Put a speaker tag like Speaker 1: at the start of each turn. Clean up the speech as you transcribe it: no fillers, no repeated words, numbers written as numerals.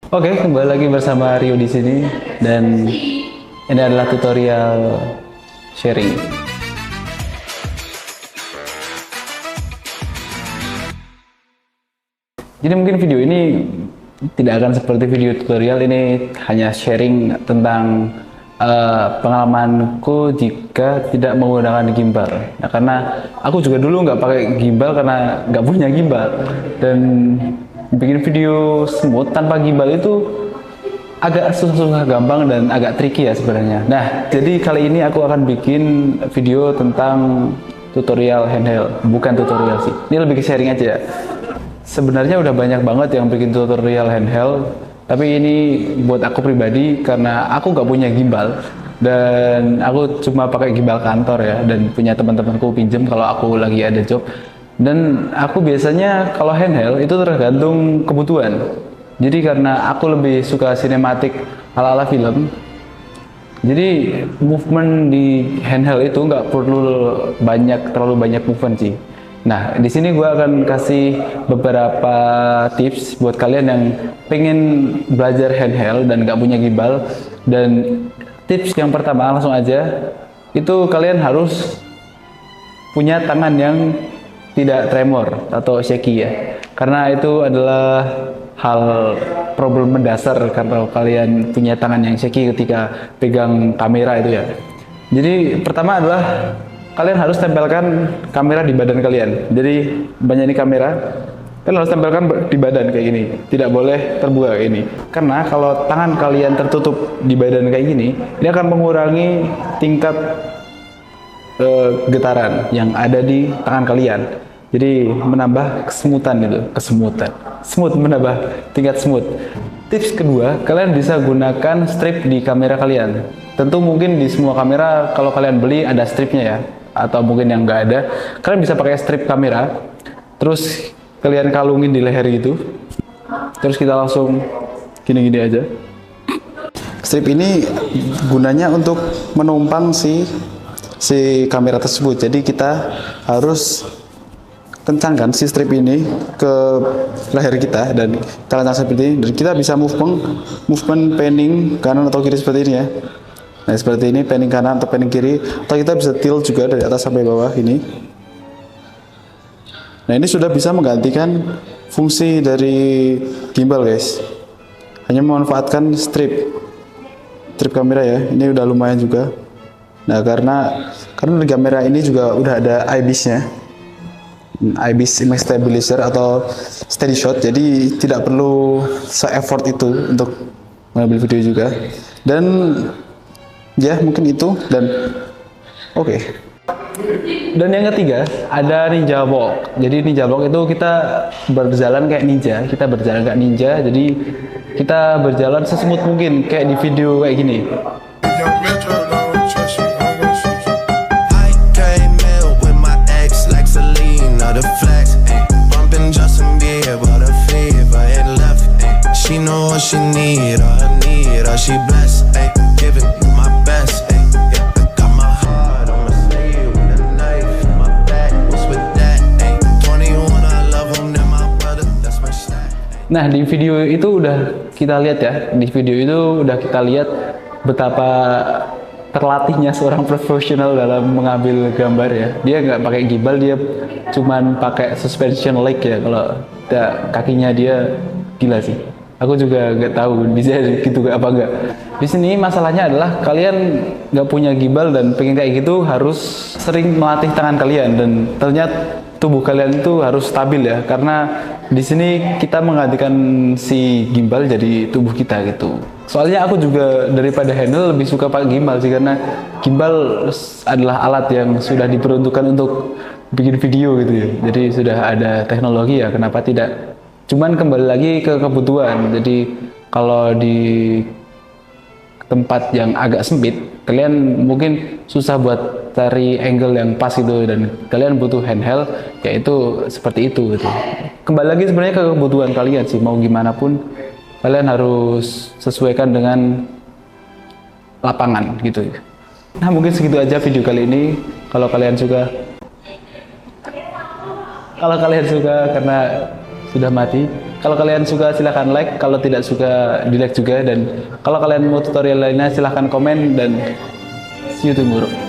Speaker 1: Oke, kembali lagi bersama Rio di sini dan ini adalah tutorial sharing. Jadi mungkin video ini tidak akan seperti video tutorial, ini hanya sharing tentang pengalamanku jika tidak menggunakan gimbal. Nah, karena aku juga dulu nggak pakai gimbal karena nggak punya gimbal, dan bikin video smooth tanpa gimbal itu agak susah-susah gampang dan agak tricky ya sebenarnya. Nah, jadi kali ini aku akan bikin video tentang tutorial handheld. Bukan tutorial sih, ini lebih ke sharing aja. Sebenarnya udah banyak banget yang bikin tutorial handheld, tapi ini buat aku pribadi karena aku nggak punya gimbal dan aku cuma pakai gimbal kantor ya, dan punya teman-temanku pinjem kalau aku lagi ada job. Dan aku biasanya kalau handheld itu tergantung kebutuhan. Jadi karena aku lebih suka sinematik ala-ala film, jadi movement di handheld itu nggak perlu terlalu banyak movement sih. Nah, di sini gue akan kasih beberapa tips buat kalian yang pengen belajar handheld dan nggak punya gimbal. Dan tips yang pertama langsung aja, itu kalian harus punya tangan yang tidak tremor atau shaky ya, karena itu adalah hal problem mendasar kalau kalian punya tangan yang shaky ketika pegang kamera itu ya. Jadi pertama adalah kalian harus tempelkan kamera di badan kalian. Jadi banyak ini kamera, kalian harus tempelkan di badan kayak gini, tidak boleh terbuka kayak ini. Karena kalau tangan kalian tertutup di badan kayak gini, ini akan mengurangi tingkat getaran yang ada di tangan kalian. Jadi menambah kesemutan itu, smooth, menambah tingkat smooth. Tips kedua, kalian bisa gunakan strip di kamera kalian. Tentu mungkin di semua kamera kalau kalian beli ada stripnya ya, atau mungkin yang nggak ada, kalian bisa pakai strip kamera. Terus kalian kalungin di leher gitu. Terus kita langsung gini-gini aja. Strip ini gunanya untuk menumpang si kamera tersebut. Jadi kita harus kencangkan si strip ini ke leher kita dan kita lencang seperti ini, dan kita bisa movement panning kanan atau kiri seperti ini ya. Nah, seperti ini panning kanan atau panning kiri, atau kita bisa tilt juga dari atas sampai bawah ini. Nah, ini sudah bisa menggantikan fungsi dari gimbal guys, hanya memanfaatkan strip kamera ya. Ini udah lumayan juga. Nah, karena di kamera ini juga udah ada IBIS-nya, IBIS Image Stabilizer atau Steady Shot, jadi tidak perlu se-effort itu untuk mengambil video juga. Dan ya mungkin itu. Dan oke. Dan yang ketiga ada ninja walk. Jadi ninja walk itu kita berjalan kayak ninja, jadi kita berjalan sesmooth mungkin kayak di video kayak gini. The flex, bumping Justin Bieber, the fever ain't left. She know what she need, all she blessed. Giving you my best. Yeah, I got my heart on my sleeve with a knife in my back. What's with that? 21, I love him, then my brother, that's my stack. Nah, di video itu udah kita lihat ya. Di video itu udah kita lihat betapa terlatihnya seorang profesional dalam mengambil gambar ya. Dia nggak pakai gimbal, dia cuman pakai suspension leg ya. Kalau kakinya dia gila sih. Aku juga nggak tahu bisa gitu apa enggak. Di sini masalahnya adalah kalian nggak punya gimbal dan pengen kayak gitu harus sering melatih tangan kalian, dan ternyata tubuh kalian itu harus stabil ya, karena di sini kita menggantikan si gimbal jadi tubuh kita gitu. Soalnya aku juga daripada handle lebih suka pakai gimbal sih, karena gimbal adalah alat yang sudah diperuntukkan untuk bikin video gitu ya. Jadi sudah ada teknologi ya, kenapa tidak? Cuman kembali lagi ke kebutuhan. Jadi kalau di tempat yang agak sempit, kalian mungkin susah buat cari angle yang pas gitu, dan kalian butuh handheld, yaitu seperti itu gitu. Kembali lagi sebenarnya ke kebutuhan kalian sih, mau gimana pun kalian harus sesuaikan dengan lapangan gitu. Nah, mungkin segitu aja video kali ini. Kalau kalian suka karena sudah mati. Kalau kalian suka silahkan like, kalau tidak suka di like juga, dan kalau kalian mau tutorial lainnya silahkan komen, dan see you tomorrow.